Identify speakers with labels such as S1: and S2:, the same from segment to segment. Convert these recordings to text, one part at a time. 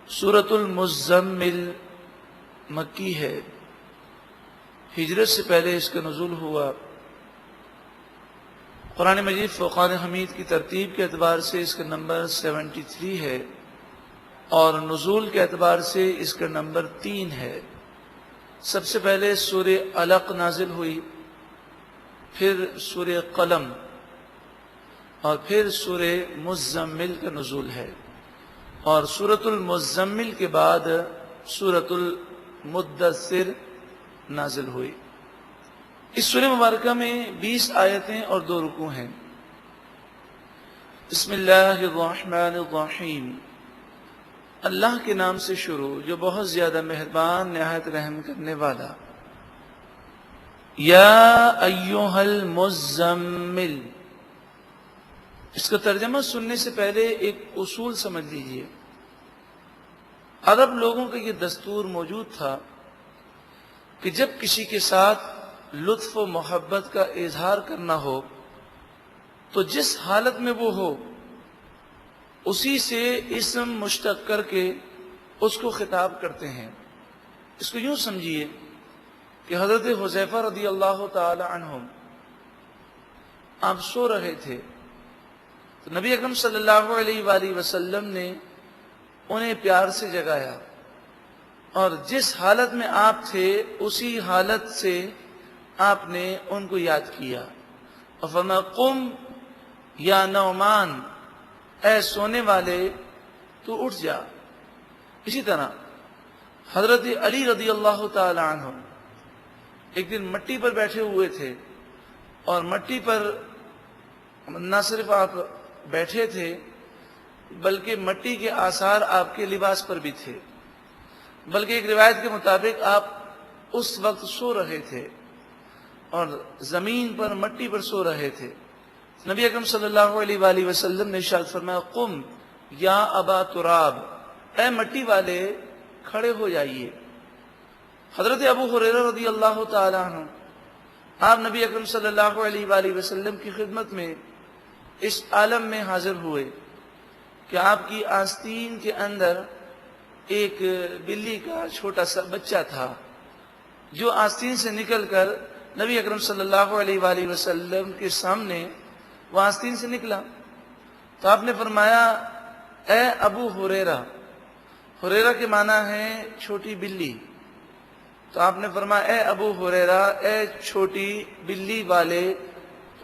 S1: سورۃ المزمل مکی ہے، ہجرت سے پہلے اس کا نزول ہوا۔ قرآن مجید فرقان حمید کی ترتیب کے اعتبار سے اس کا نمبر 73 ہے، اور نزول کے اعتبار سے اس کا نمبر 3 ہے۔ سب سے پہلے سورہ علق نازل ہوئی، پھر سورہ قلم، اور پھر سورہ مزمل کا نزول ہے، اور سورۃ المزمل کے بعد سورۃ المدثر نازل ہوئی۔ اس سورہ مبارکہ میں 20 آیتیں اور 2 رکوع ہیں۔ بسم اللہ الرحمن الرحیم، اللہ کے نام سے شروع جو بہت زیادہ مہربان نہایت رحم کرنے والا۔ یا ایھا المزمل، اس کا ترجمہ سننے سے پہلے ایک اصول سمجھ لیجئے۔ عرب لوگوں کا یہ دستور موجود تھا کہ جب کسی کے ساتھ لطف و محبت کا اظہار کرنا ہو تو جس حالت میں وہ ہو اسی سے اسم مشتق کر کے اس کو خطاب کرتے ہیں۔ اس کو یوں سمجھیے کہ حضرت حذیفہ رضی اللہ تعالی عنہم آپ سو رہے تھے تو نبی اکرم صلی اللہ علیہ وآلہ وسلم نے انہیں پیار سے جگایا، اور جس حالت میں آپ تھے اسی حالت سے آپ نے ان کو یاد کیا، اور فرمایا قم یا نعمان، اے سونے والے تو اٹھ جا۔ اسی طرح حضرت علی رضی اللہ تعالی عنہ ایک دن مٹی پر بیٹھے ہوئے تھے، اور مٹی پر نہ صرف آپ بیٹھے تھے بلکہ مٹی کے آثار آپ کے لباس پر بھی تھے، بلکہ ایک روایت کے مطابق آپ اس وقت سو رہے تھے اور زمین پر مٹی پر سو رہے تھے۔ نبی اکرم صلی اللہ علیہ وآلہ وسلم نے ارشاد فرمایا قم یا ابا تراب، اے مٹی والے کھڑے ہو جائیے۔ حضرت ابو ہریرہ رضی اللہ تعالی عنہ آپ نبی اکرم صلی اللہ علیہ وآلہ وسلم کی خدمت میں اس عالم میں حاضر ہوئے کہ آپ کی آستین کے اندر ایک بلی کا چھوٹا سا بچہ تھا جو آستین سے نکل کر نبی اکرم صلی اللہ علیہ وآلہ وسلم کے سامنے وہ آستین سے نکلا تو آپ نے فرمایا اے ابو ہریرہ، ہریرہ کے معنی ہے چھوٹی بلی، تو آپ نے فرمایا اے ابو ہریرہ، اے چھوٹی بلی والے۔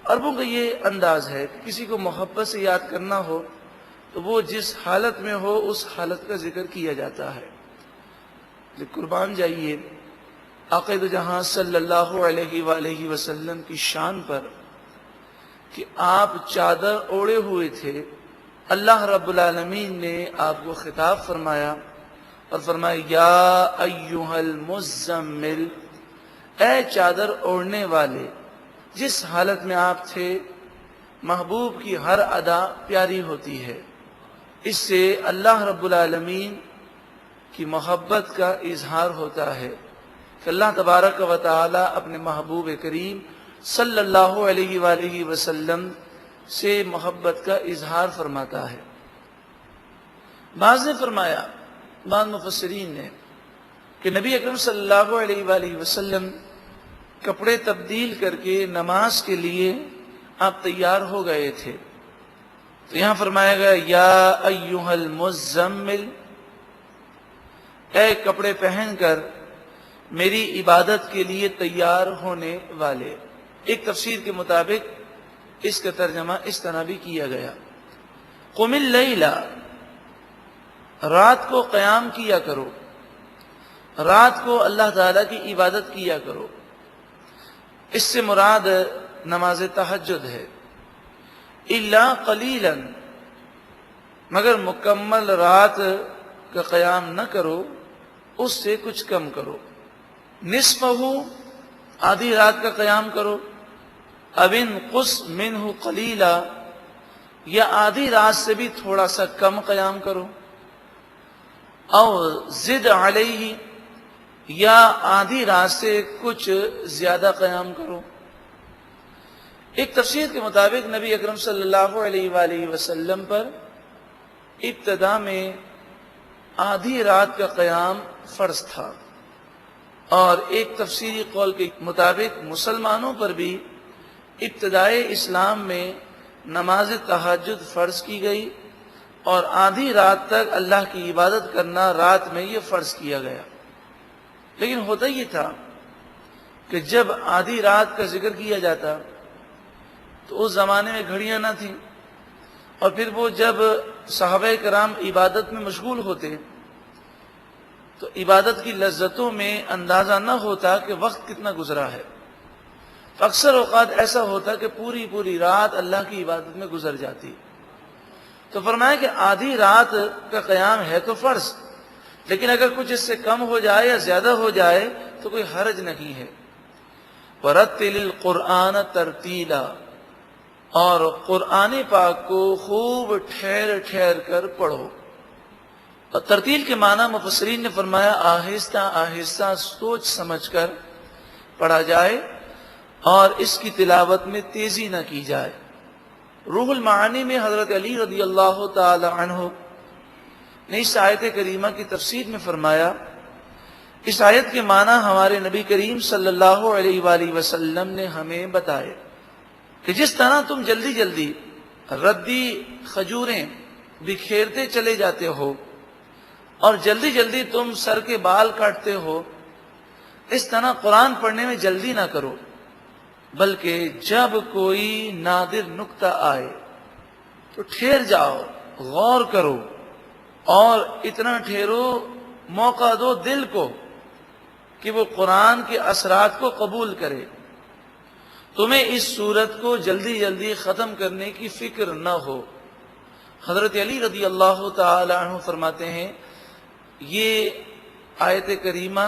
S1: عربوں کا یہ انداز ہے کہ کسی کو محبت سے یاد کرنا ہو تو وہ جس حالت میں ہو اس حالت کا ذکر کیا جاتا ہے۔ قربان جائیے آقا دو جہاں صلی اللہ علیہ وآلہ وسلم کی شان پر کہ آپ چادر اوڑے ہوئے تھے، اللہ رب العالمین نے آپ کو خطاب فرمایا اور فرمایا یا ایھا المزمل، اے چادر اوڑھنے والے۔ جس حالت میں آپ تھے محبوب کی ہر ادا پیاری ہوتی ہے، اس سے اللہ رب العالمین کی محبت کا اظہار ہوتا ہے کہ اللہ تبارک و تعالی اپنے محبوب کریم صلی اللہ علیہ وآلہ وسلم سے محبت کا اظہار فرماتا ہے۔ بعض نے فرمایا، بعض مفسرین نے، کہ نبی اکرم صلی اللہ علیہ وآلہ وسلم کپڑے تبدیل کر کے نماز کے لیے آپ تیار ہو گئے تھے، تو یہاں فرمایا گیا یا ایھا المزمل، اے کپڑے پہن کر میری عبادت کے لیے تیار ہونے والے۔ ایک تفسیر کے مطابق اس کا ترجمہ اس طرح بھی کیا گیا قم اللیل، رات کو قیام کیا کرو، رات کو اللہ تعالیٰ کی عبادت کیا کرو۔ اس سے مراد نماز تہجد ہے۔ الا قلیلا، مگر مکمل رات کا قیام نہ کرو، اس سے کچھ کم کرو۔ نصفہ، آدھی رات کا قیام کرو، او انقص منہ قلیلا، یا آدھی رات سے بھی تھوڑا سا کم قیام کرو، او زد علیہ، یا آدھی رات سے کچھ زیادہ قیام کرو۔ ایک تفسیر کے مطابق نبی اکرم صلی اللہ علیہ وآلہ وسلم پر ابتدا میں آدھی رات کا قیام فرض تھا، اور ایک تفسیری قول کے مطابق مسلمانوں پر بھی ابتدائے اسلام میں نماز تہجد فرض کی گئی، اور آدھی رات تک اللہ کی عبادت کرنا رات میں یہ فرض کیا گیا۔ لیکن ہوتا یہ تھا کہ جب آدھی رات کا ذکر کیا جاتا تو اس زمانے میں گھڑیاں نہ تھیں، اور پھر وہ جب صحابہ کرام عبادت میں مشغول ہوتے تو عبادت کی لذتوں میں اندازہ نہ ہوتا کہ وقت کتنا گزرا ہے۔ تو اکثر اوقات ایسا ہوتا کہ پوری رات اللہ کی عبادت میں گزر جاتی۔ تو فرمایا کہ آدھی رات کا قیام ہے تو فرض، لیکن اگر کچھ اس سے کم ہو جائے یا زیادہ ہو جائے تو کوئی حرج نہیں ہے۔ وَرَتِّلِ الْقُرْآنَ تَرْتِيلًا، اور قرآن پاک کو خوب ٹھہر ٹھہر کر پڑھو۔ اور ترتیل کے معنی مفسرین نے فرمایا آہستہ آہستہ سوچ سمجھ کر پڑھا جائے، اور اس کی تلاوت میں تیزی نہ کی جائے۔ روح المعانی میں حضرت علی رضی اللہ تعالی عنہ نے اس آیت کریمہ کی تفسیر میں فرمایا، اس آیت کے معنی ہمارے نبی کریم صلی اللہ علیہ وآلہ وسلم نے ہمیں بتائے کہ جس طرح تم جلدی جلدی ردی کھجوریں بکھیرتے چلے جاتے ہو اور جلدی جلدی تم سر کے بال کاٹتے ہو، اس طرح قرآن پڑھنے میں جلدی نہ کرو، بلکہ جب کوئی نادر نکتہ آئے تو ٹھہر جاؤ، غور کرو، اور اتنا ٹھہرو، موقع دو دل کو کہ وہ قرآن کے اثرات کو قبول کرے۔ تمہیں اس سورت کو جلدی جلدی ختم کرنے کی فکر نہ ہو۔ حضرت علی رضی اللہ تعالی عنہ فرماتے ہیں یہ آیت کریمہ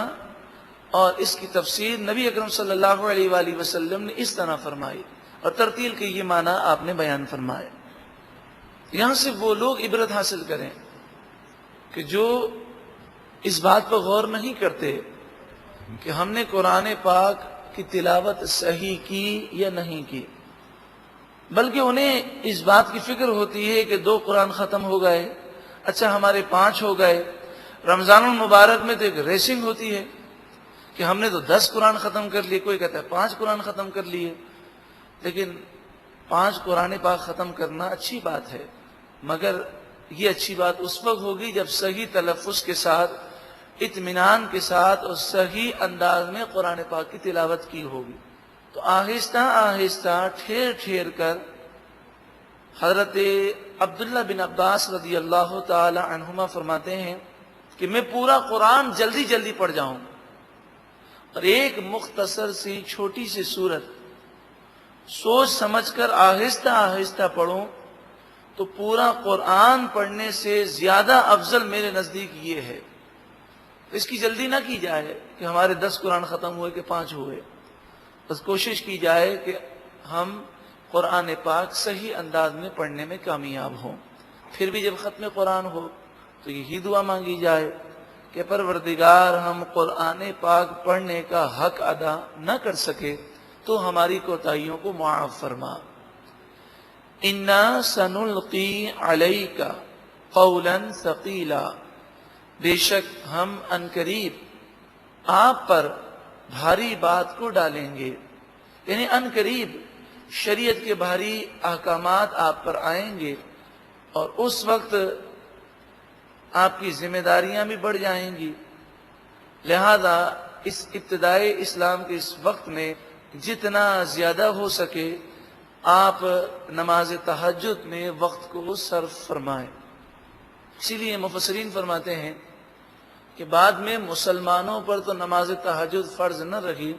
S1: اور اس کی تفسیر نبی اکرم صلی اللہ علیہ وآلہ وسلم نے اس طرح فرمائی، اور ترتیل کے یہ معنی آپ نے بیان فرمائے۔ یہاں سے وہ لوگ عبرت حاصل کریں کہ جو اس بات پر غور نہیں کرتے کہ ہم نے قرآن پاک کی تلاوت صحیح کی یا نہیں کی، بلکہ انہیں اس بات کی فکر ہوتی ہے کہ 2 قرآن ختم ہو گئے، اچھا ہمارے 5 ہو گئے۔ رمضان المبارک میں تو ایک ریسنگ ہوتی ہے کہ ہم نے تو 10 قرآن ختم کر لیے، کوئی کہتا ہے 5 قرآن ختم کر لیے۔ لیکن 5 قرآن پاک ختم کرنا اچھی بات ہے، مگر یہ اچھی بات اس وقت ہوگی جب صحیح تلفظ کے ساتھ، اطمینان کے ساتھ اور صحیح انداز میں قرآن پاک کی تلاوت کی ہوگی۔ تو آہستہ آہستہ ٹھہر ٹھہر کر حضرت عبداللہ بن عباس رضی اللہ تعالی عنہما فرماتے ہیں کہ میں پورا قرآن جلدی جلدی پڑھ جاؤں، اور ایک مختصر سی چھوٹی سی سورت سوچ سمجھ کر آہستہ آہستہ پڑھوں تو پورا قرآن پڑھنے سے زیادہ افضل میرے نزدیک یہ ہے۔ اس کی جلدی نہ کی جائے کہ ہمارے 10 قرآن ختم ہوئے کہ 5 ہوئے، بس کوشش کی جائے کہ ہم قرآن پاک صحیح انداز میں پڑھنے میں کامیاب ہوں۔ پھر بھی جب ختم قرآن ہو تو یہی دعا مانگی جائے کہ پروردگار ہم قرآن پاک پڑھنے کا حق ادا نہ کر سکے تو ہماری کوتاہیوں کو معاف فرما۔ اِنَّا سَنُلْقِي عَلَيْكَ قَوْلًا ثَقِيلًا، بے شک ہم عنقریب آپ پر بھاری بات کو ڈالیں گے، یعنی عنقریب شریعت کے بھاری احکامات آپ پر آئیں گے، اور اس وقت آپ کی ذمہ داریاں بھی بڑھ جائیں گی۔ لہذا اس ابتدائی اسلام کے اس وقت میں جتنا زیادہ ہو سکے آپ نماز تہجد میں وقت کو صرف فرمائیں۔ اسی لیے مفسرین فرماتے ہیں کہ بعد میں مسلمانوں پر تو نماز تہجد فرض نہ رہی،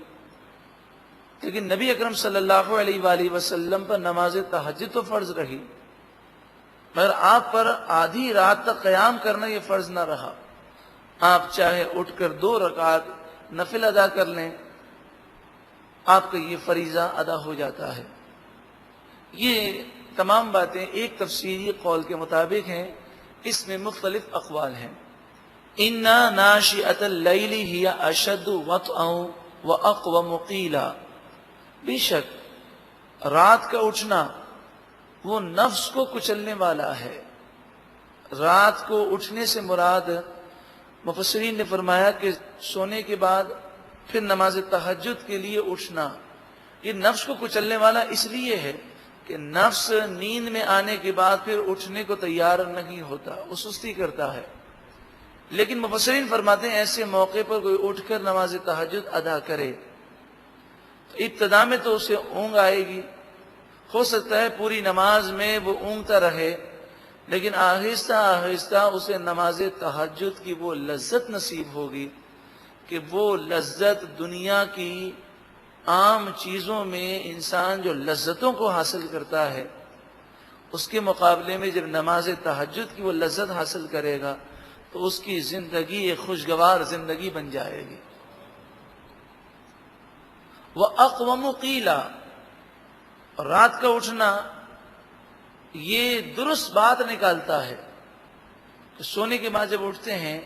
S1: لیکن نبی اکرم صلی اللہ علیہ وآلہ وسلم پر نماز تہجد تو فرض رہی، مگر آپ پر آدھی رات تک قیام کرنا یہ فرض نہ رہا۔ آپ چاہے اٹھ کر 2 رکعت نفل ادا کر لیں، آپ کا یہ فریضہ ادا ہو جاتا ہے۔ یہ تمام باتیں ایک تفسیری قول کے مطابق ہیں، اس میں مختلف اقوال ہیں۔ اِنَّا نَاشِئَةَ اللَّيْلِ هِيَ أَشَدُّ وَطْئًا وَأَقْوَمُ قِيلًا، بے شک رات کا اٹھنا وہ نفس کو کچلنے والا ہے۔ رات کو اٹھنے سے مراد مفسرین نے فرمایا کہ سونے کے بعد پھر نماز تہجد کے لیے اٹھنا یہ نفس کو کچلنے والا اس لیے ہے کہ نفس نیند میں آنے کے بعد پھر اٹھنے کو تیار نہیں ہوتا، وہ سستی کرتا ہے. لیکن مفسرین فرماتے ہیں ایسے موقع پر کوئی اٹھ کر نماز تہجد ادا کرے تو ابتدا میں تو اسے اونگ آئے گی، ہو سکتا ہے پوری نماز میں وہ اونگتا رہے، لیکن آہستہ آہستہ اسے نماز تہجد کی وہ لذت نصیب ہوگی کہ وہ لذت دنیا کی عام چیزوں میں انسان جو لذتوں کو حاصل کرتا ہے اس کے مقابلے میں جب نماز تہجد کی وہ لذت حاصل کرے گا تو اس کی زندگی ایک خوشگوار زندگی بن جائے گی. وَأَقْوَمُ قِيلًا، رات کا اٹھنا یہ درست بات نکالتا ہے کہ سونے کے بعد جب اٹھتے ہیں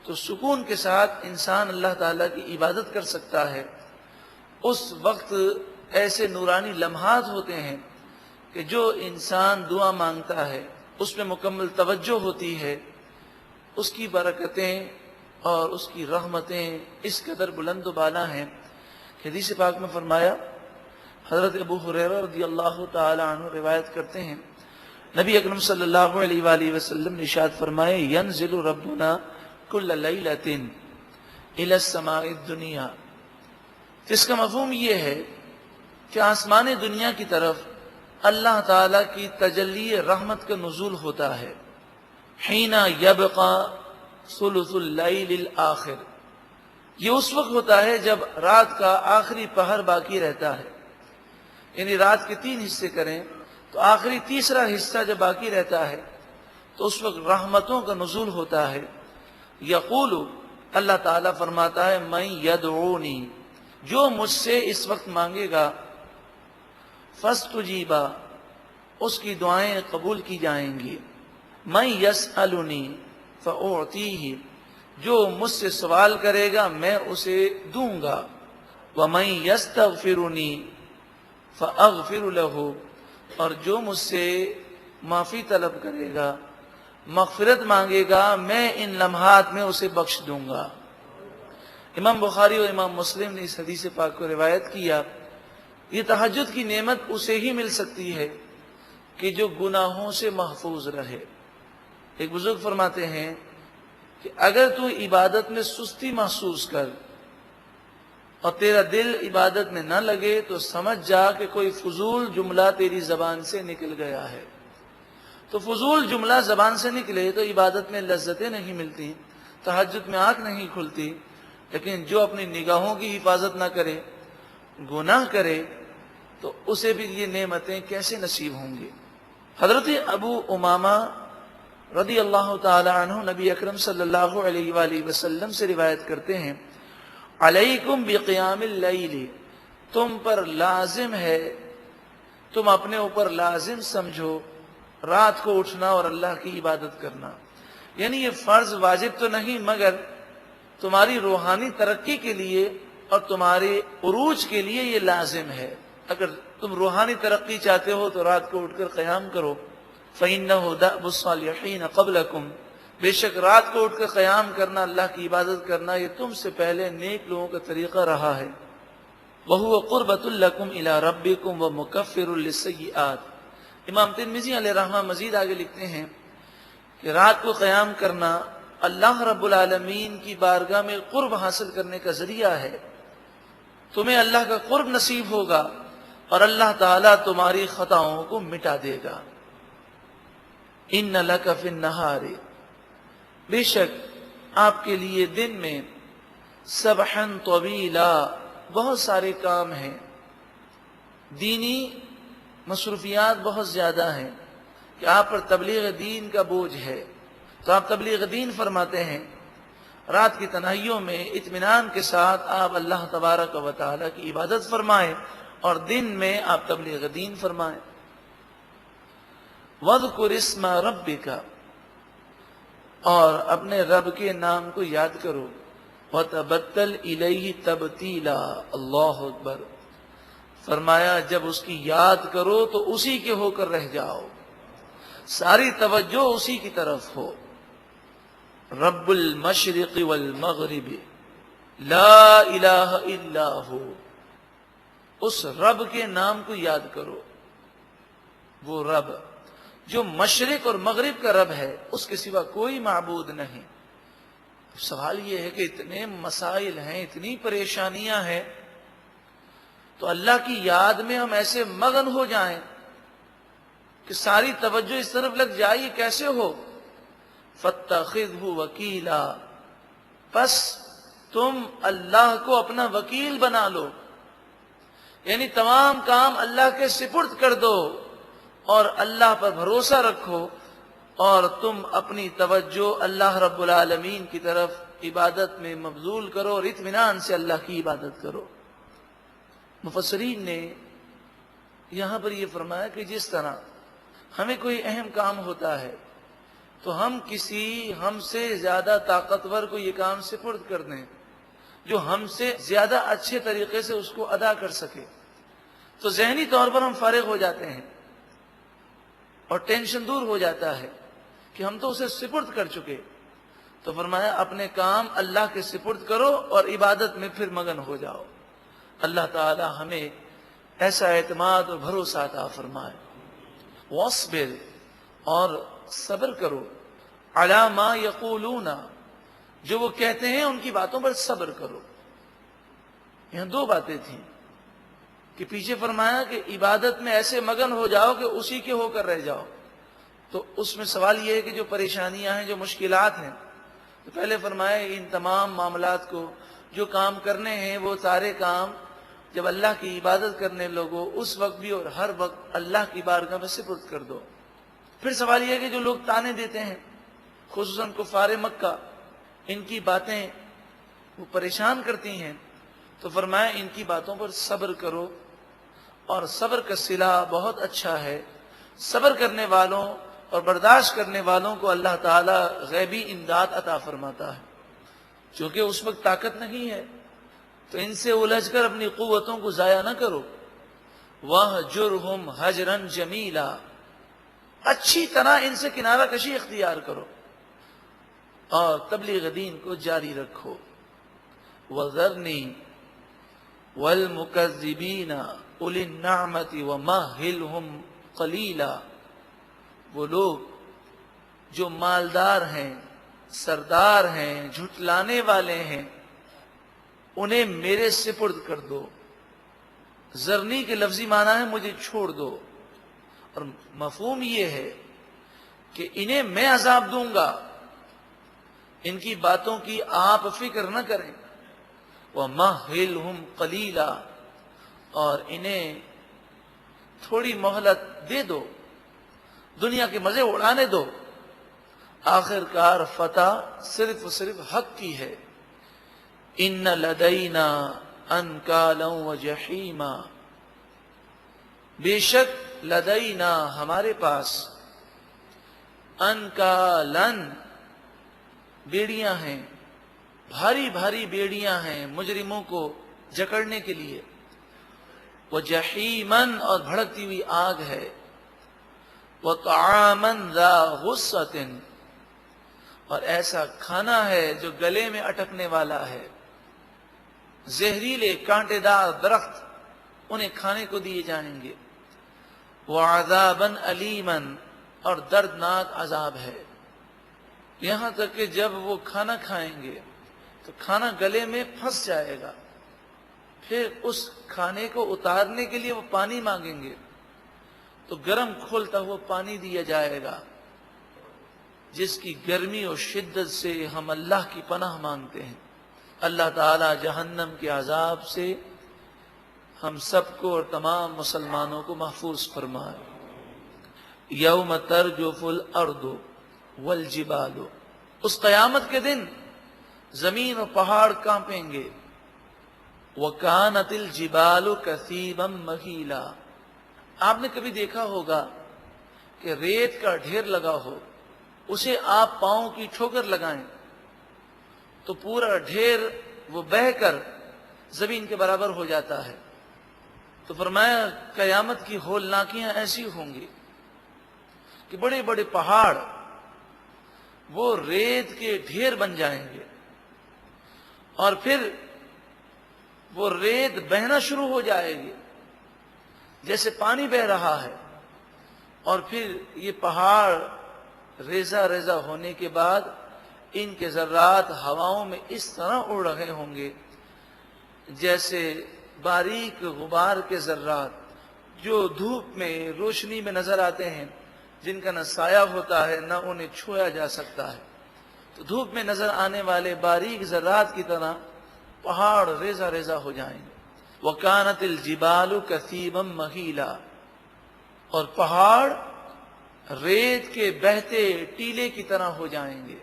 S1: تو سکون کے ساتھ انسان اللہ تعالیٰ کی عبادت کر سکتا ہے. اس وقت ایسے نورانی لمحات ہوتے ہیں کہ جو انسان دعا مانگتا ہے اس میں مکمل توجہ ہوتی ہے، اس کی برکتیں اور اس کی رحمتیں اس قدر بلند و بالا ہیں. حدیث پاک میں فرمایا، حضرت ابو ہریرہ رضی اللہ تعالی عنہ روایت کرتے ہیں، نبی اکرم صلی اللہ علیہ وآلہ وسلم نے ارشاد فرمائے، ینزل ربنا کل لیلۃ الی السماء الدنیا. جس کا مفہوم یہ ہے کہ آسمان دنیا کی طرف اللہ تعالیٰ کی تجلی رحمت کا نزول ہوتا ہے. حین یبقى ثلث اللیل الآخر، یہ اس وقت ہوتا ہے جب رات کا آخری پہر باقی رہتا ہے. یعنی رات کے 3 حصے کریں تو آخری تیسرا حصہ جب باقی رہتا ہے تو اس وقت رحمتوں کا نزول ہوتا ہے. یقول، اللہ تعالیٰ فرماتا ہے، من یدعونی، جو مجھ سے اس وقت مانگے گا، فاستجیبا، اس کی دعائیں قبول کی جائیں گی. من یسألنی فاعطیہ، جو مجھ سے سوال کرے گا میں اسے دوں گا. ومن یستغفرنی فاغفر لہ، اور جو مجھ سے معافی طلب کرے گا، مغفرت مانگے گا، میں ان لمحات میں اسے بخش دوں گا. امام بخاری اور امام مسلم نے اس حدیث پاک کو روایت کیا. یہ تہجد کی نعمت اسے ہی مل سکتی ہے کہ جو گناہوں سے محفوظ رہے. ایک بزرگ فرماتے ہیں کہ اگر تو عبادت میں سستی محسوس کر اور تیرا دل عبادت میں نہ لگے تو سمجھ جا کہ کوئی فضول جملہ تیری زبان سے نکل گیا ہے. تو فضول جملہ زبان سے نکلے تو عبادت میں لذتیں نہیں ملتی، تہجد میں آنکھ نہیں کھلتی. لیکن جو اپنی نگاہوں کی حفاظت نہ کرے، گناہ کرے، تو اسے بھی یہ نعمتیں کیسے نصیب ہوں گی. حضرت ابو امامہ رضی اللہ تعالی عنہ نبی اکرم صلی اللہ علیہ وآلہ وسلم سے روایت کرتے ہیں، علیکم بقیام اللیل، تم پر لازم ہے، تم اپنے اوپر لازم سمجھو رات کو اٹھنا اور اللہ کی عبادت کرنا. یعنی یہ فرض واجب تو نہیں، مگر تمہاری روحانی ترقی کے لیے اور تمہارے عروج کے لیے یہ لازم ہے. اگر تم روحانی ترقی چاہتے ہو تو رات کو اٹھ کر قیام کرو. فَإِنَّهُ دَأْبُ الصَّالِحِينَ قَبْلَكُمْ، بے شک رات کو اٹھ کر قیام کرنا، اللہ کی عبادت کرنا، یہ تم سے پہلے نیک لوگوں کا طریقہ رہا ہے. وَهُوَ قُرْبَةٌ لَكُمْ إِلَىٰ رَبِّكُمْ وَمُكَفِّرٌ لِلسَّيِّئَاتِ. امام ترمذی علیہ رحمہ مزید آگے لکھتے ہیں کہ رات کو قیام کرنا اللہ رب العالمین کی بارگاہ میں قرب حاصل کرنے کا ذریعہ ہے. تمہیں اللہ کا قرب نصیب ہوگا اور اللہ تعالیٰ تمہاری خطاؤں کو مٹا دے گا. ان لک فی النہار، بے شک آپ کے لیے دن میں، سبحا طویلا، بہت سارے کام ہیں، دینی مصروفیات بہت زیادہ ہیں کہ آپ پر تبلیغ دین کا بوجھ ہے. تو آپ تبلیغ دین فرماتے ہیں. رات کی تنہائیوں میں اطمینان کے ساتھ آپ اللہ تبارک و تعالیٰ کی عبادت فرمائیں اور دن میں آپ تبلیغ دین فرمائیں. وَاذْكُرِ اسْمَ رَبِّكَ، اور اپنے رب کے نام کو یاد کرو. وَتَبَتَّلْ إِلَيْهِ تَبْتِيلًا، اللہ اکبر. فرمایا جب اس کی یاد کرو تو اسی کے ہو کر رہ جاؤ، ساری توجہ اسی کی طرف ہو. رب المشرق والمغرب لا الہ الا ہو، اس رب کے نام کو یاد کرو، وہ رب جو مشرق اور مغرب کا رب ہے، اس کے سوا کوئی معبود نہیں۔ سوال یہ ہے کہ اتنے مسائل ہیں، اتنی پریشانیاں ہیں، تو اللہ کی یاد میں ہم ایسے مگن ہو جائیں کہ ساری توجہ اس طرف لگ جائے، یہ کیسے ہو؟ فاتخذہ وکیلا، پس تم اللہ کو اپنا وکیل بنا لو، یعنی تمام کام اللہ کے سپرد کر دو اور اللہ پر بھروسہ رکھو، اور تم اپنی توجہ اللہ رب العالمین کی طرف عبادت میں مبذول کرو اور اطمینان سے اللہ کی عبادت کرو۔ مفسرین نے یہاں پر یہ فرمایا کہ جس طرح ہمیں کوئی اہم کام ہوتا ہے تو ہم کسی ہم سے زیادہ طاقتور کو یہ کام سپرد کر دیں جو ہم سے زیادہ اچھے طریقے سے اس کو ادا کر سکے، تو ذہنی طور پر ہم فارغ ہو جاتے ہیں اور ٹینشن دور ہو جاتا ہے کہ ہم تو اسے سپرد کر چکے۔ تو فرمایا اپنے کام اللہ کے سپرد کرو اور عبادت میں پھر مگن ہو جاؤ۔ اللہ تعالی ہمیں ایسا اعتماد اور بھروسہ عطا فرمائے۔ واصبر، اور صبر کرو، علی ما یقولون، جو وہ کہتے ہیں ان کی باتوں پر صبر کرو۔ یہاں دو باتیں تھیں کہ پیچھے فرمایا کہ عبادت میں ایسے مگن ہو جاؤ کہ اسی کے ہو کر رہ جاؤ، تو اس میں سوال یہ ہے کہ جو پریشانیاں ہیں، جو مشکلات ہیں، تو پہلے فرمایا ان تمام معاملات کو، جو کام کرنے ہیں وہ سارے کام جب اللہ کی عبادت کرنے لوگو اس وقت بھی اور ہر وقت اللہ کی بارگاہ میں سپرد کر دو۔ پھر سوال یہ ہے کہ جو لوگ تانے دیتے ہیں، خصوصاً کفار مکہ، ان کی باتیں وہ پریشان کرتی ہیں، تو فرمایا ان کی باتوں پر صبر کرو، اور صبر کا صلہ بہت اچھا ہے۔ صبر کرنے والوں اور برداشت کرنے والوں کو اللہ تعالی غیبی امداد عطا فرماتا ہے، چونکہ اس وقت طاقت نہیں ہے تو ان سے الجھ کر اپنی قوتوں کو ضائع نہ کرو۔ وَاهْجُرْهُمْ هَجْرًا جَمِيلًا، اچھی طرح ان سے کنارہ کشی اختیار کرو اور تبلیغ دین کو جاری رکھو۔ وَذَرْنِي وَالْمُكَذِّبِينَ أُولِي النَّعْمَةِ وَمَهِّلْهُمْ قَلِيلًا، وہ لوگ جو مالدار ہیں، سردار ہیں، جھٹلانے والے ہیں، انہیں میرے سپرد کر دو۔ ذرنی کے لفظی معنی ہے مجھے چھوڑ دو، اور مفہوم یہ ہے کہ انہیں میں عذاب دوں گا، ان کی باتوں کی آپ فکر نہ کریں۔ وَمَهِّلْهُمْ قَلِيلًا، اور انہیں تھوڑی مہلت دے دو، دنیا کے مزے اڑانے دو، آخر کار فتح صرف و صرف حق کی ہے۔ ان لدینا انکالا وجحیما، بے شک لدینا ہمارے پاس، انکالن بیڑیاں ہیں، بھاری بھاری بیڑیاں ہیں مجرموں کو جکڑنے کے لیے، وجحیمن اور بھڑکتی ہوئی آگ ہے، وطعامن ذا غصۃ اور ایسا کھانا ہے جو گلے میں اٹکنے والا ہے، زہریلے کانٹے دار درخت انہیں کھانے کو دیے جائیں گے، وعذابن علیمن اور دردناک عذاب ہے، یہاں تک کہ جب وہ کھانا کھائیں گے تو کھانا گلے میں پھنس جائے گا، پھر اس کھانے کو اتارنے کے لیے وہ پانی مانگیں گے تو گرم کھولتا ہوا پانی دیا جائے گا، جس کی گرمی اور شدت سے ہم اللہ کی پناہ مانگتے ہیں۔ اللہ تعالی جہنم کے عذاب سے ہم سب کو اور تمام مسلمانوں کو محفوظ فرمائے۔ یوم ترجف الارض والجبال، اس قیامت کے دن زمین اور پہاڑ کانپیں گے، وَكَانَتِ الْجِبَالُ كَثِيبًا مَهِيلًا، آپ نے کبھی دیکھا ہوگا کہ ریت کا ڈھیر لگا ہو، اسے آپ پاؤں کی ٹھوکر لگائیں تو پورا ڈھیر وہ بہہ کر زمین کے برابر ہو جاتا ہے۔ تو فرمایا قیامت کی ہولناکیاں ایسی ہوں گی کہ بڑے بڑے پہاڑ وہ ریت کے ڈھیر بن جائیں گے، اور پھر وہ ریت بہنا شروع ہو جائے گی جیسے پانی بہ رہا ہے، اور پھر یہ پہاڑ ریزہ ریزہ ہونے کے بعد ان کے ذرات ہواؤں میں اس طرح اڑ رہے ہوں گے جیسے باریک غبار کے ذرات جو دھوپ میں روشنی میں نظر آتے ہیں، جن کا نہ سایہ ہوتا ہے نہ انہیں چھویا جا سکتا ہے، تو دھوپ میں نظر آنے والے باریک ذرات کی طرح پہاڑ ریزہ ریزہ ہو جائیں گے۔ وَكَانَتِ الْجِبَالُ كَثِيبًا مَهِيلًا، اور پہاڑ ریت کے بہتے ٹیلے کی طرح ہو جائیں گے۔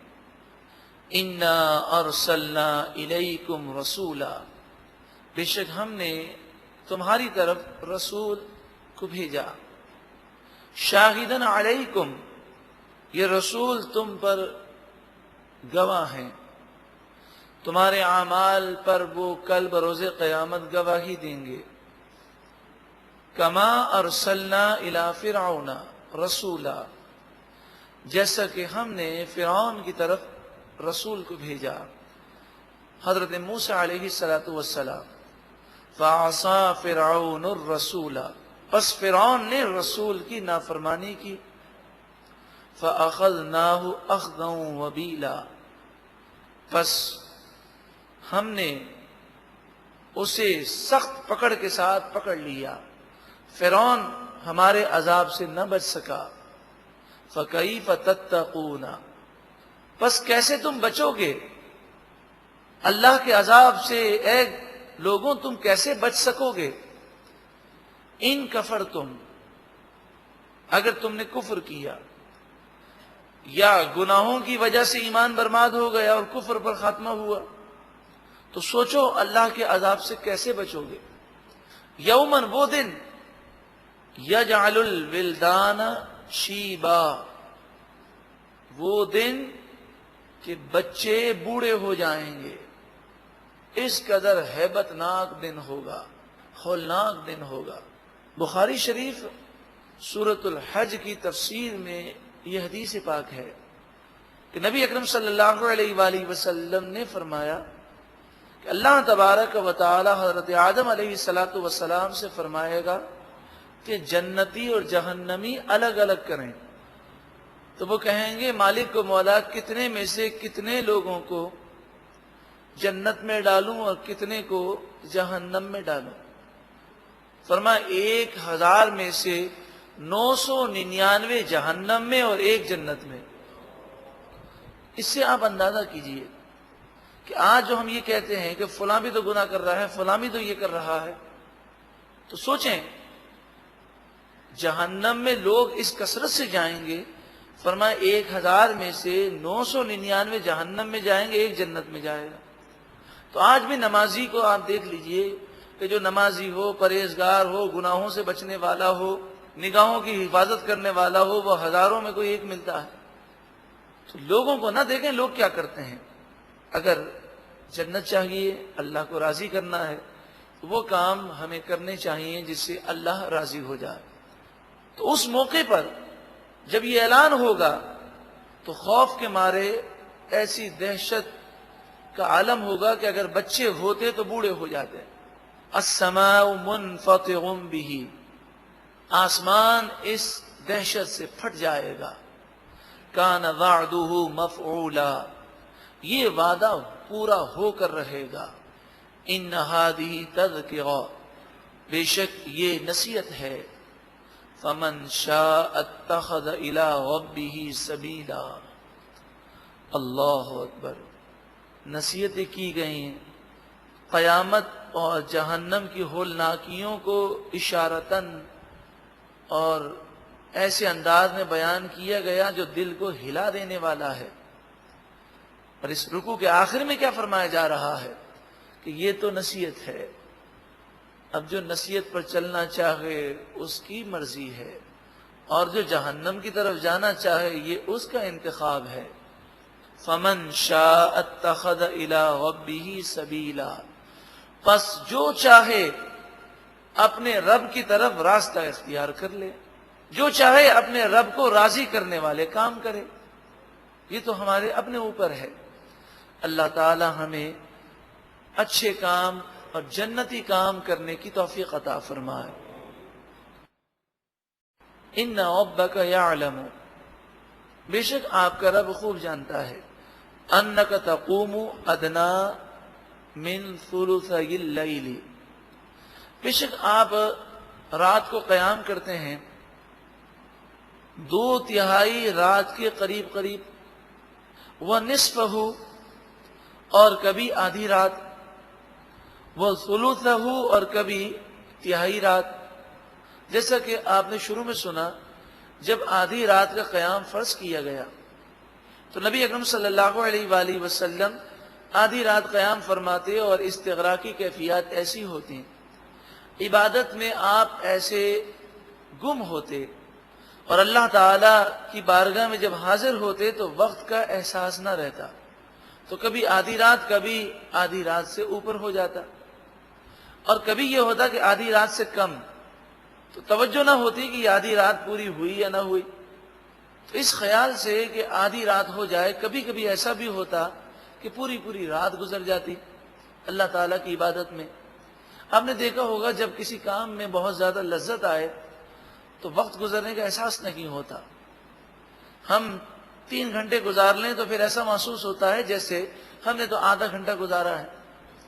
S1: إِنَّا أَرْسَلْنَا إِلَيْكُمْ رَسُولًا، بے شک ہم نے تمہاری طرف رسول کو بھیجا۔ شاہدن علیکم، یہ رسول تم پر گواہ ہیں، تمہارے اعمال پر وہ کل بروز قیامت گواہی دیں گے۔ کما ارسلنا الی فرعون رسولا، جیسا کہ ہم نے فرعون کی طرف رسول کو بھیجا، حضرت موسیٰ علیہ السلام۔ فعصا فرعون الرسول، پس فرعون نے رسول کی نافرمانی کی۔ فأخذناه أخذا وبیلا، پس ہم نے اسے سخت پکڑ کے ساتھ پکڑ لیا، فرعون ہمارے عذاب سے نہ بچ سکا۔ فَكَيْفَ تَتَّقُونَ، پس کیسے تم بچو گے اللہ کے عذاب سے؟ اے لوگوں تم کیسے بچ سکو گے؟ ان کفرتم، اگر تم نے کفر کیا یا گناہوں کی وجہ سے ایمان برباد ہو گیا اور کفر پر خاتمہ ہوا، تو سوچو اللہ کے عذاب سے کیسے بچو گے۔ یومن، وہ دن، یجعل الولدان شیبا، وہ دن کہ بچے بوڑھے ہو جائیں گے، اس قدر ہیبت ناک دن ہوگا، ہولناک دن ہوگا۔ بخاری شریف سورۃ الحج کی تفسیر میں یہ حدیث پاک ہے کہ نبی اکرم صلی اللہ علیہ وآلہ وسلم نے فرمایا کہ اللہ تبارک و تعالی حضرت آدم علیہ السلام سے فرمائے گا کہ جنتی اور جہنمی الگ الگ کریں، تو وہ کہیں گے مالک و مولا کتنے میں سے کتنے لوگوں کو جنت میں ڈالوں اور کتنے کو جہنم میں ڈالوں؟ فرمایا 1000 میں سے 999 جہنم میں اور 1 جنت میں۔ اس سے آپ اندازہ کیجئے کہ آج جو ہم یہ کہتے ہیں کہ فلاں بھی تو گناہ کر رہا ہے، فلاں بھی تو یہ کر رہا ہے، تو سوچیں جہنم میں لوگ اس کثرت سے جائیں گے۔ فرمایا 1000 میں سے 999 جہنم میں جائیں گے، 1 جنت میں جائے گا۔ تو آج بھی نمازی کو آپ دیکھ لیجئے کہ جو نمازی ہو، پرہیزگار ہو، گناہوں سے بچنے والا ہو، نگاہوں کی حفاظت کرنے والا ہو، وہ ہزاروں میں کوئی ایک ملتا ہے۔ تو لوگوں کو نہ دیکھیں لوگ کیا کرتے ہیں، اگر جنت چاہیے، اللہ کو راضی کرنا ہے، تو وہ کام ہمیں کرنے چاہیے جس سے اللہ راضی ہو جائے۔ تو اس موقع پر جب یہ اعلان ہوگا تو خوف کے مارے ایسی دہشت کا عالم ہوگا کہ اگر بچے ہوتے تو بوڑھے ہو جاتے۔ السماء منفطر به، آسمان اس دہشت سے پھٹ جائے گا۔ کان وعدہ مفعولا، یہ وعدہ پورا ہو کر رہے گا۔ ان ہذہ تذکرہ، بے شک یہ نصیحت ہے۔ فمن شاء اتخذ الی ربہ سبیلا، اللہ اکبر، نصیحتیں کی گئی ہیں قیامت اور جہنم کی ہولناکیوں کو اشارتاً اور ایسے انداز میں بیان کیا گیا جو دل کو ہلا دینے والا ہے۔ اور اس رکوع کے آخر میں کیا فرمایا جا رہا ہے کہ یہ تو نصیحت ہے، اب جو نصیحت پر چلنا چاہے اس کی مرضی ہے، اور جو جہنم کی طرف جانا چاہے یہ اس کا انتخاب ہے۔ فمن شاء اتخذ الی ربہ سبیلا، پس جو چاہے اپنے رب کی طرف راستہ اختیار کر لے، جو چاہے اپنے رب کو راضی کرنے والے کام کرے۔ یہ تو ہمارے اپنے اوپر ہے. اللہ تعالی ہمیں اچھے کام اور جنتی کام کرنے کی توفیق عطا فرمائے. ان ربک یعلم، بے شک آپ کا رب خوب جانتا ہے، انک تقوم ادنا من ثلثی اللیل، بے شک آپ رات کو قیام کرتے ہیں 2/3 رات کے قریب قریب، ونصفہ اور کبھی آدھی رات، وثلثہ اور کبھی تہائی رات. جیسا کہ آپ نے شروع میں سنا، جب آدھی رات کا قیام فرض کیا گیا تو نبی اکرم صلی اللہ علیہ وآلہ وسلم آدھی رات قیام فرماتے اور استغراق کی کیفیات ایسی ہوتی ہیں، عبادت میں آپ ایسے گم ہوتے اور اللہ تعالی کی بارگاہ میں جب حاضر ہوتے تو وقت کا احساس نہ رہتا، تو کبھی آدھی رات سے اوپر ہو جاتا، اور کبھی یہ ہوتا کہ آدھی رات سے کم، تو توجہ نہ ہوتی کہ یہ آدھی رات پوری ہوئی یا نہ ہوئی. تو اس خیال سے کہ آدھی رات ہو جائے، کبھی کبھی ایسا بھی ہوتا کہ پوری رات گزر جاتی اللہ تعالیٰ کی عبادت میں. آپ نے دیکھا ہوگا جب کسی کام میں بہت زیادہ لذت آئے تو وقت گزرنے کا احساس نہیں ہوتا. ہم 3 گھنٹے گزار لیں تو پھر ایسا محسوس ہوتا ہے جیسے ہم نے تو آدھا گھنٹہ گزارا ہے.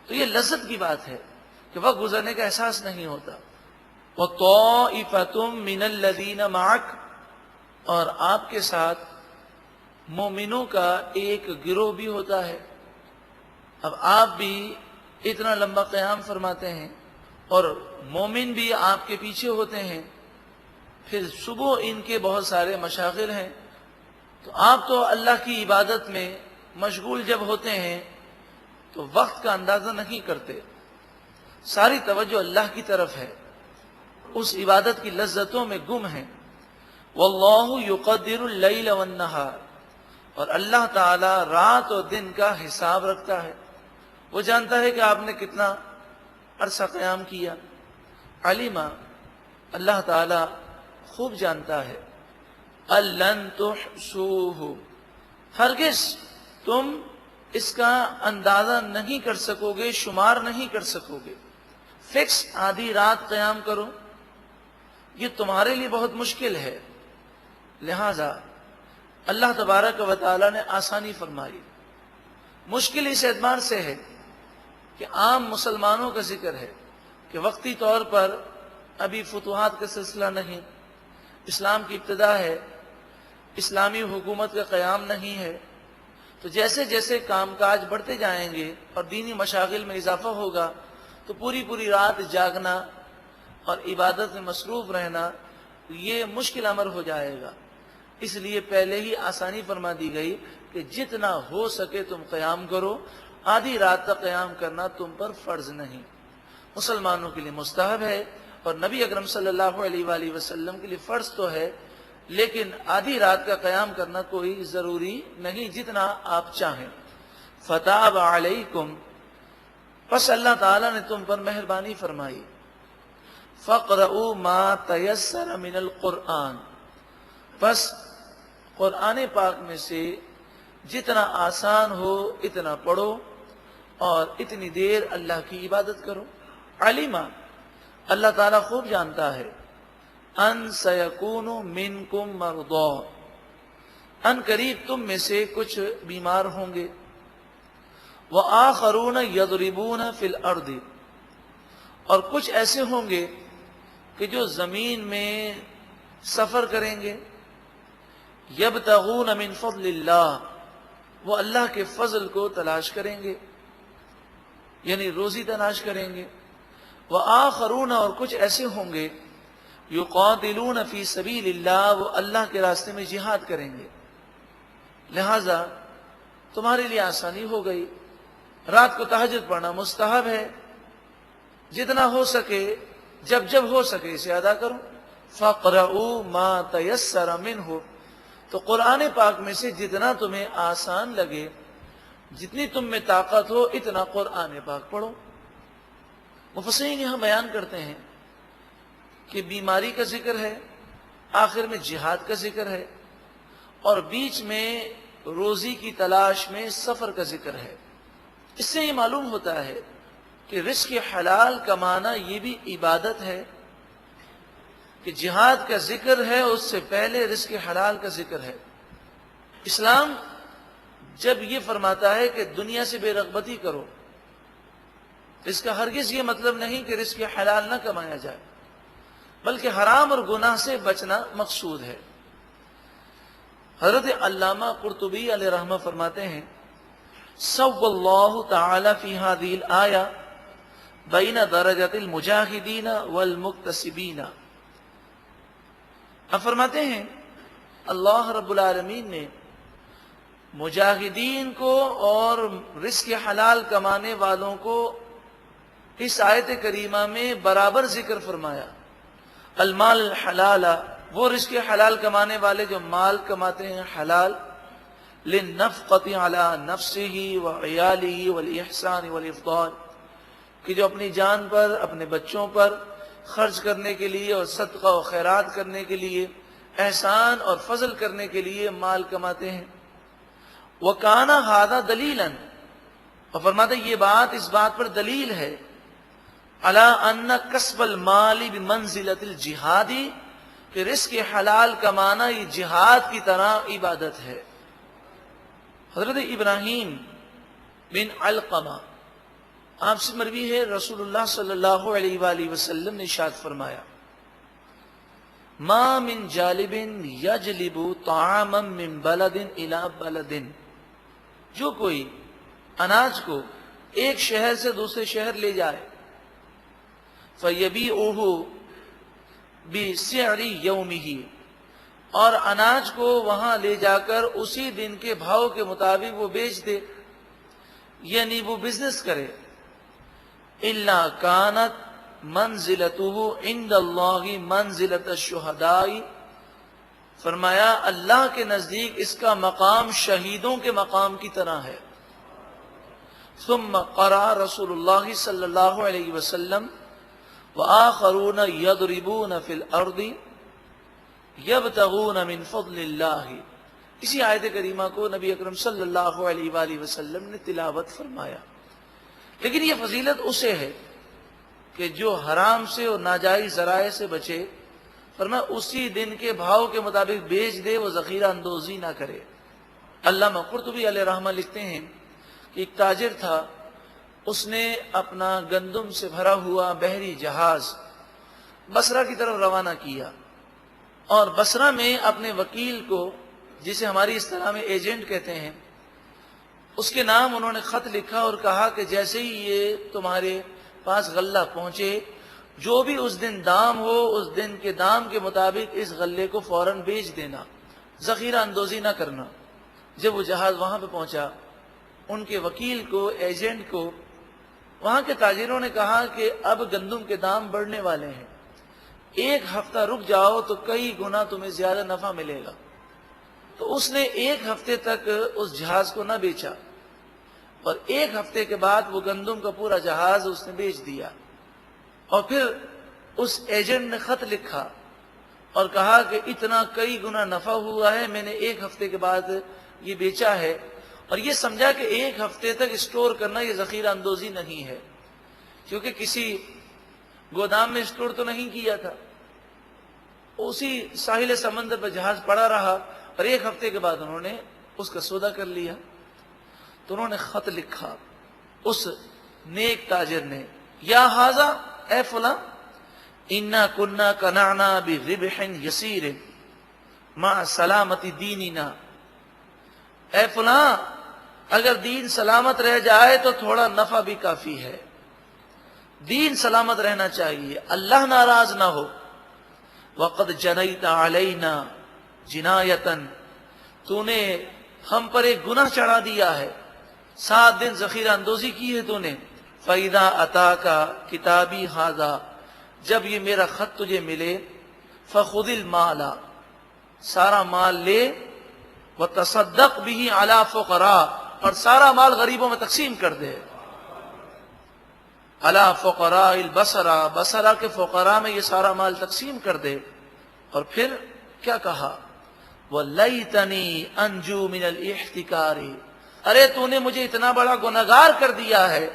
S1: تو یہ لذت کی بات ہے کہ وقت گزرنے کا احساس نہیں ہوتا. وَطَائِفَةٌ مِّنَ الَّذِينَ مَعَكَ، اور آپ کے ساتھ مومنوں کا ایک گروہ بھی ہوتا ہے. اب آپ بھی اتنا لمبا قیام فرماتے ہیں اور مومن بھی آپ کے پیچھے ہوتے ہیں، پھر صبح ان کے بہت سارے مشاغل ہیں، تو آپ تو اللہ کی عبادت میں مشغول جب ہوتے ہیں تو وقت کا اندازہ نہیں کرتے، ساری توجہ اللہ کی طرف ہے، اس عبادت کی لذتوں میں گم ہیں. واللہ یقدر اللیل والنہار، اور اللہ تعالی رات اور دن کا حساب رکھتا ہے، وہ جانتا ہے کہ آپ نے کتنا عرصہ قیام کیا. علما، اللہ تعالی خوب جانتا ہے، لن تحصوہ، ہرگز تم اس کا اندازہ نہیں کر سکو گے، شمار نہیں کر سکو گے. فکس آدھی رات قیام کرو، یہ تمہارے لیے بہت مشکل ہے، لہذا اللہ تبارک و تعالی نے آسانی فرمائی. مشکل اس اعتبار سے ہے کہ عام مسلمانوں کا ذکر ہے کہ وقتی طور پر ابھی فتوحات کا سلسلہ نہیں، اسلام کی ابتدا ہے، اسلامی حکومت کا قیام نہیں ہے، تو جیسے جیسے کام کاج بڑھتے جائیں گے اور دینی مشاغل میں اضافہ ہوگا تو پوری رات جاگنا اور عبادت میں مصروف رہنا یہ مشکل امر ہو جائے گا. اس لیے پہلے ہی آسانی فرما دی گئی کہ جتنا ہو سکے تم قیام کرو، آدھی رات تک قیام کرنا تم پر فرض نہیں، مسلمانوں کے لیے مستحب ہے، اور نبی اکرم صلی اللہ علیہ وآلہ وسلم کے لیے فرض تو ہے، لیکن آدھی رات کا قیام کرنا کوئی ضروری نہیں، جتنا آپ چاہیں. فتاب علیکم، پس اللہ تعالیٰ نے تم پر مہربانی فرمائی. فَقْرَؤُوا مَا تَيَسَّرَ مِنَ الْقُرْآنِ، بس قرآن پاک میں سے جتنا آسان ہو اتنا پڑھو اور اتنی دیر اللہ کی عبادت کرو. علما، اللہ تعالیٰ خوب جانتا ہے، ان سیکون منکم مرضی، ان قریب تم میں سے کچھ بیمار ہوں گے، وآخرون یضربون فی الارض، اور کچھ ایسے ہوں گے کہ جو زمین میں سفر کریں گے، یبتغون من فضل اللہ، وہ اللہ کے فضل کو تلاش کریں گے، یعنی روزی تلاش کریں گے. وآخرون، اور کچھ ایسے ہوں گے یقاتلون فی سبیل اللہ، وہ اللہ کے راستے میں جہاد کریں گے. لہذا تمہارے لیے آسانی ہو گئی، رات کو تہجد پڑھنا مستحب ہے، جتنا ہو سکے جب ہو سکے اسے ادا کرو. فَقْرَؤُوا مَا تَيَسَّرَ مِنْهُ، تو قرآن پاک میں سے جتنا تمہیں آسان لگے، جتنی تم میں طاقت ہو اتنا قرآن پاک پڑھو. مفسرین یہاں بیان کرتے ہیں کہ بیماری کا ذکر ہے، آخر میں جہاد کا ذکر ہے، اور بیچ میں روزی کی تلاش میں سفر کا ذکر ہے۔ اس سے یہ معلوم ہوتا ہے کہ رزق حلال کمانا یہ بھی عبادت ہے، کہ جہاد کا ذکر ہے اس سے پہلے رزق حلال کا ذکر ہے۔ اسلام جب یہ فرماتا ہے کہ دنیا سے بے رغبتی کرو، اس کا ہرگز یہ مطلب نہیں کہ رزق حلال نہ کمایا جائے، بلکہ حرام اور گناہ سے بچنا مقصود ہے۔ حضرت علامہ قرطبی علیہ رحمہ فرماتے ہیں سوّ اللہ تعالی فی ہذہ الآیہ بین درجۃ المجاہدین والمکتسبین۔ اب فرماتے ہیں اللہ رب العالمین نے مجاہدین کو اور رزق حلال کمانے والوں کو اس آیت کریمہ میں برابر ذکر فرمایا۔ المال الحلال، وہ رزق حلال کمانے والے جو مال کماتے ہیں حلال، للنفقۃ علی نفسہ وعیالہ والاحسان والافضال، کہ جو اپنی جان پر، اپنے بچوں پر خرچ کرنے کے لیے اور صدقہ و خیرات کرنے کے لیے، احسان اور فضل کرنے کے لیے مال کماتے ہیں۔ وَكَانَ هَذَا دَلِيلًا، اور فرماتے ہیں یہ بات اس بات پر دلیل ہے، عَلَىٰ أَنَّ كَسْبَ الْمَالِ بِمَنزِلَةِ الْجِهَادِ، کہ رزق حلال کمانا یہ جہاد کی طرح عبادت ہے۔ حضرت ابراہیم بن علقمہ آپ سے مروی ہے، رسول اللہ صلی اللہ علیہ وآلہ وسلم نے ارشاد فرمایا ما من جالب یجلب طعاما من بلد الى بلد، جو کوئی اناج کو ایک شہر سے دوسرے شہر لے جائے، فیبیعہ بسعر یومہ، اور اناج کو وہاں لے جا کر اسی دن کے بھاؤ کے مطابق وہ بیچ دے، یعنی وہ بزنس کرے، الا کانت منزلتہ عند اللہ منزلۃ الشہداء، فرمایا اللہ کے نزدیک اس کا مقام شہیدوں کے مقام کی طرح ہے۔ ثم قرأ رسول اللہ صلی اللہ علیہ وسلم وآخرون یضربون فی الارض یبتغون من فضل اللہ، اسی آیت کریمہ کو نبی اکرم صلی اللہ علیہ وآلہ وسلم نے تلاوت فرمایا۔ لیکن یہ فضیلت اسے ہے کہ جو حرام سے اور ناجائز ذرائع سے بچے، فرمایا اسی دن کے بھاؤ کے مطابق بیچ دے، وہ ذخیرہ اندوزی نہ کرے۔ علامہ قرطبی علیہ رحمہ لکھتے ہیں کہ ایک تاجر تھا، اس نے اپنا گندم سے بھرا ہوا بحری جہاز بصرہ کی طرف روانہ کیا، اور بصرہ میں اپنے وکیل کو، جسے ہماری اصطلاح میں ایجنٹ کہتے ہیں، اس کے نام انہوں نے خط لکھا اور کہا کہ جیسے ہی یہ تمہارے پاس غلہ پہنچے، جو بھی اس دن دام ہو اس دن کے دام کے مطابق اس غلے کو فوراً بیچ دینا، ذخیرہ اندوزی نہ کرنا۔ جب وہ جہاز وہاں پہ پہنچا، ان کے وکیل کو، ایجنٹ کو، وہاں کے تاجروں نے کہا کہ اب گندم کے دام بڑھنے والے ہیں، ایک ہفتہ رک جاؤ تو کئی گنا تمہیں زیادہ نفع ملے گا۔ تو اس نے ایک ہفتے تک اس جہاز کو نہ بیچا، اور ایک ہفتے کے بعد وہ گندم کا پورا جہاز اس نے بیچ دیا، اور پھر اس ایجنٹ نے خط لکھا اور کہا کہ اتنا کئی گنا نفع ہوا ہے، میں نے ایک ہفتے کے بعد یہ بیچا ہے، اور یہ سمجھا کہ ایک ہفتے تک اسٹور کرنا یہ ذخیرہ اندوزی نہیں ہے، کیونکہ کسی گودام میں اسٹور تو نہیں کیا تھا، اسی ساحل سمندر پر جہاز پڑا رہا، اور ایک ہفتے کے بعد انہوں نے اس کا سودا کر لیا۔ تو انہوں نے خط لکھا اس نیک تاجر نے، یا ھذا، اے فلاں، انا کنا قنعنا بربح یسیر مع سلامت دیننا، اے فلاں اگر دین سلامت رہ جائے تو تھوڑا نفع بھی کافی ہے، دین سلامت رہنا چاہیے، اللہ ناراض نہ ہو۔ وقد جنیت علینا جنایتا، تو نے ہم پر ایک گناہ چڑھا دیا ہے، 7 دن ذخیرہ اندوزی کی ہے تو نے۔ فَإِذَا أَتَاكَ کتابی ھذا، جب یہ میرا خط تجھے ملے، فَخُذِ الْمَالَ، سارا مال لے، وَتَصَدَّقْ بِهِ عَلَى فُقَرَاء، اور سارا مال غریبوں میں تقسیم کر دے، عَلَى فُقَرَاءِ الْبَصْرَةِ، بصرہ کے فقراء میں یہ سارا مال تقسیم کر دے۔ اور پھر کیا کہا؟ وَلَيْتَنِي أَنْجُو مِنَ الْإِحْتِكَارِ، ارے تو نے مجھے اتنا بڑا گنہگار کر دیا ہے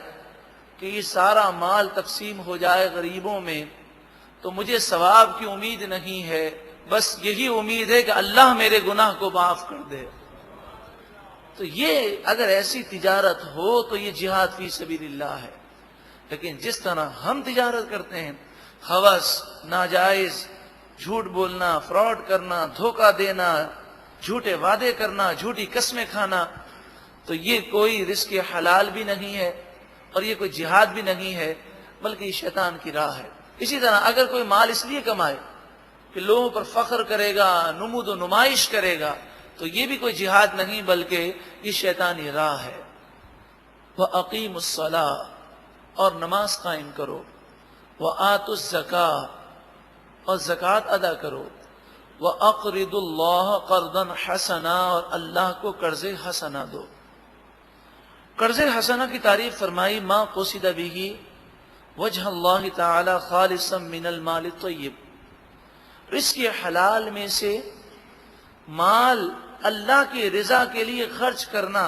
S1: کہ یہ سارا مال تقسیم ہو جائے غریبوں میں، تو مجھے ثواب کی امید نہیں ہے، بس یہی امید ہے کہ اللہ میرے گناہ کو معاف کر دے۔ تو یہ اگر ایسی تجارت ہو تو یہ جہاد فی سبیل اللہ ہے۔ لیکن جس طرح ہم تجارت کرتے ہیں، ہوس، ناجائز، جھوٹ بولنا، فراڈ کرنا، دھوکہ دینا، جھوٹے وعدے کرنا، جھوٹی قسمیں کھانا، تو یہ کوئی رزق حلال بھی نہیں ہے اور یہ کوئی جہاد بھی نہیں ہے، بلکہ یہ شیطان کی راہ ہے۔ اسی طرح اگر کوئی مال اس لیے کمائے کہ لوگوں پر فخر کرے گا، نمود و نمائش کرے گا، تو یہ بھی کوئی جہاد نہیں بلکہ یہ شیطانی راہ ہے۔ وَأَقِيمُوا الصَّلَاةَ، اور نماز قائم کرو، وَآتُوا الزَّكَاةَ، اور زکوٰۃ ادا کرو، وَأَقْرِضُوا اللَّهَ قَرْضًا حَسَنًا، اور اللہ کو قرض حسنہ دو۔ قرض حسنہ کی تعریف فرمائی، ما قصد به وجہ اللہ تعالی خالصا من المال الطیب، رزق حلال میں سے مال اللہ کی رضا کے لیے خرچ کرنا،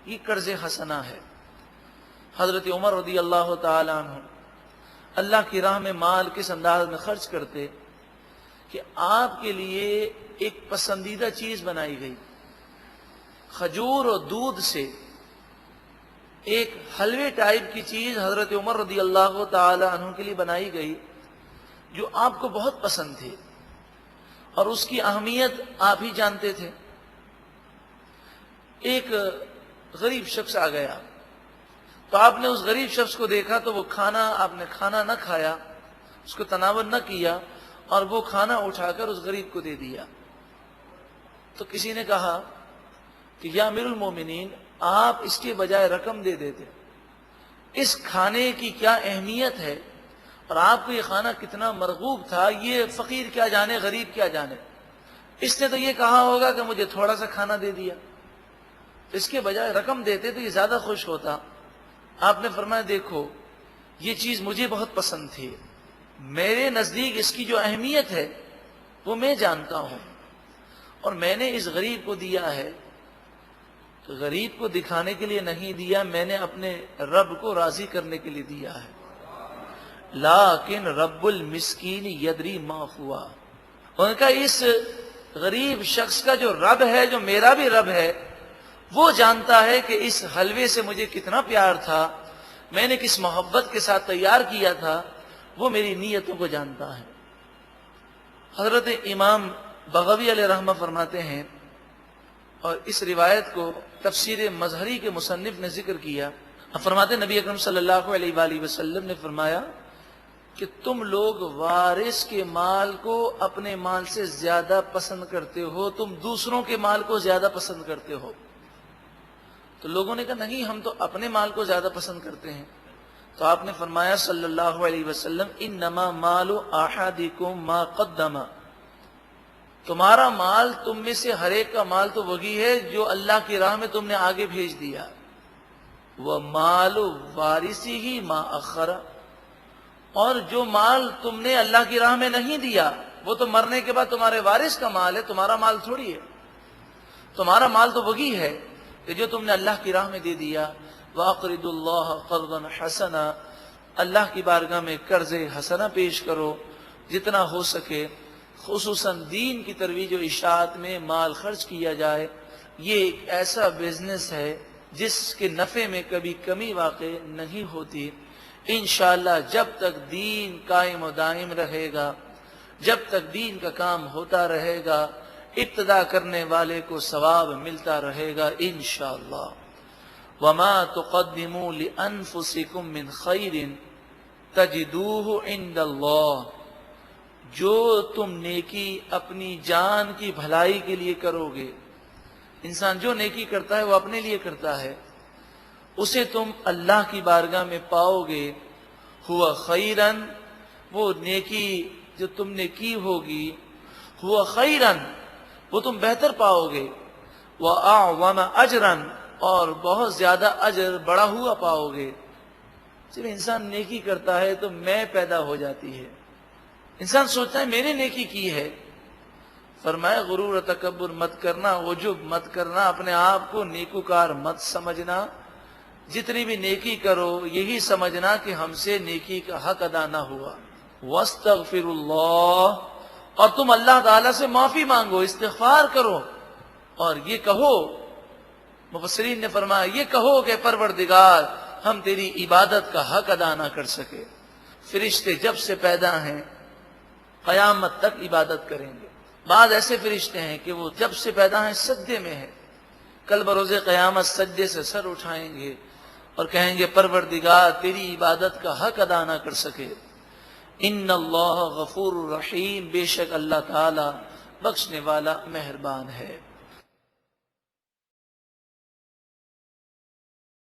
S1: یہ قرض حسنہ ہے۔ حضرت عمر رضی اللہ تعالی عنہ اللہ کی راہ میں مال کس انداز میں خرچ کرتے کہ آپ کے لیے ایک پسندیدہ چیز بنائی گئی، کھجور اور دودھ سے ایک حلوے ٹائپ کی چیز حضرت عمر رضی اللہ تعالی عنہ کے لیے بنائی گئی، جو آپ کو بہت پسند تھی اور اس کی اہمیت آپ ہی جانتے تھے۔ ایک غریب شخص آ گیا تو آپ نے اس غریب شخص کو دیکھا تو وہ آپ نے کھانا نہ کھایا، اس کو تناول نہ کیا، اور وہ کھانا اٹھا کر اس غریب کو دے دیا۔ تو کسی نے کہا کہ یا امیر المومنین، آپ اس کے بجائے رقم دے دیتے، اس کھانے کی کیا اہمیت ہے اور آپ کو یہ کھانا کتنا مرغوب تھا، یہ فقیر کیا جانے، غریب کیا جانے، اس نے تو یہ کہا ہوگا کہ مجھے تھوڑا سا کھانا دے دیا، اس کے بجائے رقم دیتے تو یہ زیادہ خوش ہوتا۔ آپ نے فرمایا دیکھو یہ چیز مجھے بہت پسند تھی، میرے نزدیک اس کی جو اہمیت ہے وہ میں جانتا ہوں، اور میں نے اس غریب کو دیا ہے تو غریب کو دکھانے کے لیے نہیں دیا، میں نے اپنے رب کو راضی کرنے کے لیے دیا ہے۔ لیکن رب المسکین یدری ما ہوا، ان کا اس غریب شخص کا جو رب ہے، جو میرا بھی رب ہے، وہ جانتا ہے کہ اس حلوے سے مجھے کتنا پیار تھا، میں نے کس محبت کے ساتھ تیار کیا تھا، وہ میری نیتوں کو جانتا ہے۔ حضرت امام بغوی علیہ رحمہ فرماتے ہیں، اور اس روایت کو تفسیر مظہری کے مصنف نے ذکر کیا، فرماتے نبی اکرم صلی اللہ علیہ وآلہ وسلم نے فرمایا کہ تم لوگ وارث کے مال کو اپنے مال سے زیادہ پسند کرتے ہو، تم دوسروں کے مال کو زیادہ پسند کرتے ہو۔ تو لوگوں نے کہا نہیں، ہم تو اپنے مال کو زیادہ پسند کرتے ہیں۔ تو آپ نے فرمایا صلی اللہ علیہ وسلم، انما مال احدکم ما قدم، تمہارا مال تم میں سے ہر ایک کا مال تو وہی ہے جو اللہ کی راہ میں تم نے آگے بھیج دیا، ومال وارثہ ما اخر، اور جو مال تم نے اللہ کی راہ میں نہیں دیا وہ تو مرنے کے بعد تمہارے وارث کا مال ہے، تمہارا مال تھوڑی ہے۔ تمہارا مال تو وہی ہے کہ جو تم نے اللہ کی راہ میں دے دیا۔ وَأَقْرِضُوا اللَّهَ قَرْضًا حَسَنًا، اللہ کی بارگاہ میں قرض حسنہ پیش کرو جتنا ہو سکے، خصوصاً دین کی ترویج و اشاعت میں مال خرچ کیا جائے۔ یہ ایک ایسا بزنس ہے جس کے نفع میں کبھی کمی واقع نہیں ہوتی۔ انشاءاللہ جب تک دین قائم و دائم رہے گا، جب تک دین کا کام ہوتا رہے گا، ابتدا کرنے والے کو ثواب ملتا رہے گا انشاءاللہ۔ وَمَا تُقَدِّمُوا لِأَنفُسِكُم مِّن خَيْرٍ تَجِدُوهُ عِندَ اللَّهِ، جو تم نیکی اپنی جان کی بھلائی کے لیے کرو گے، انسان جو نیکی کرتا ہے وہ اپنے لیے کرتا ہے، اسے تم اللہ کی بارگاہ میں پاؤ گے، ہوا خیرن، وہ نیکی جو تم نے کی ہوگی، ہوا خیرن، وہ تم بہتر پاؤ گے، وَأَعْوَمَ أَجْرًا، اور بہت زیادہ اجر بڑا ہوا پاؤ گے۔ جب انسان نیکی کرتا ہے تو میں پیدا ہو جاتی ہے، انسان سوچتا ہے میں نے نیکی کی ہے، فرمایا غرور و تکبر مت کرنا، عجب مت کرنا، اپنے آپ کو نیکوکار مت سمجھنا، جتنی بھی نیکی کرو یہی سمجھنا کہ ہم سے نیکی کا حق ادا نہ ہوا۔ واستغفر اللہ، اور تم اللہ تعالی سے معافی مانگو، استغفار کرو، اور یہ کہو، مفسرین نے فرمایا یہ کہو کہ پروردگار ہم تیری عبادت کا حق ادا نہ کر سکے۔ فرشتے جب سے پیدا ہیں قیامت تک عبادت کریں گے۔ بعض ایسے فرشتے ہیں کہ وہ جب سے پیدا ہیں سجدے میں ہیں، کل بروز قیامت سجدے سے سر اٹھائیں گے اور کہیں گے پروردگار تیری عبادت کا حق ادا نہ کر سکے۔ ان اللہ غفور رحیم، بے شک اللہ تعالی بخشنے والا مہربان ہے۔